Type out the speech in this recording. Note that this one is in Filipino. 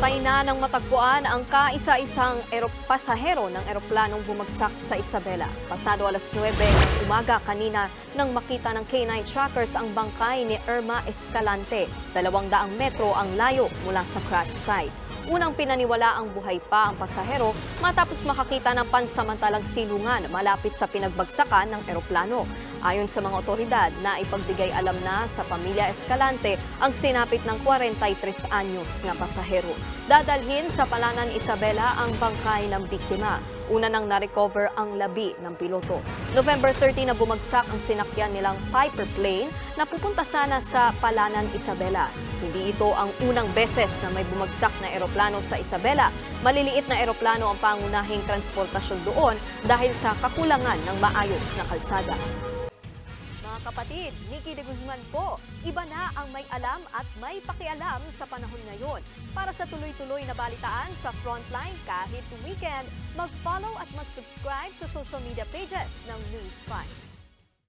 Patay na ng matagpuan ang kaisa-isang pasahero ng eroplanong bumagsak sa Isabela. Pasado alas 9 ng umaga kanina nang makita ng K9 trackers ang bangkay ni Irma Escalante. 200 metro ang layo mula sa crash site. Unang pinaniwala ang buhay pa ang pasahero matapos makakita ng pansamantalang silungan malapit sa pinagbagsakan ng eroplano. Ayon sa mga otoridad, na ipagbigay alam na sa pamilya Escalante ang sinapit ng 43 anyos na pasahero. Dadalhin sa Palanan, Isabela ang bangkay ng biktima. Una nang na-recover ang labi ng piloto. November 30 na bumagsak ang sinakyan nilang Piper plane na pupunta sana sa Palanan, Isabela. Hindi ito ang unang beses na may bumagsak na eroplano sa Isabela. Maliliit na eroplano ang pangunahing transportasyon doon dahil sa kakulangan ng maayos na kalsada. Mga kapatid, Nikki de Guzman po. Iba na ang may alam at may pakialam sa panahon ngayon. Para sa tuloy-tuloy na balitaan sa Frontline kahit weekend, mag-follow at mag-subscribe sa social media pages ng News 5.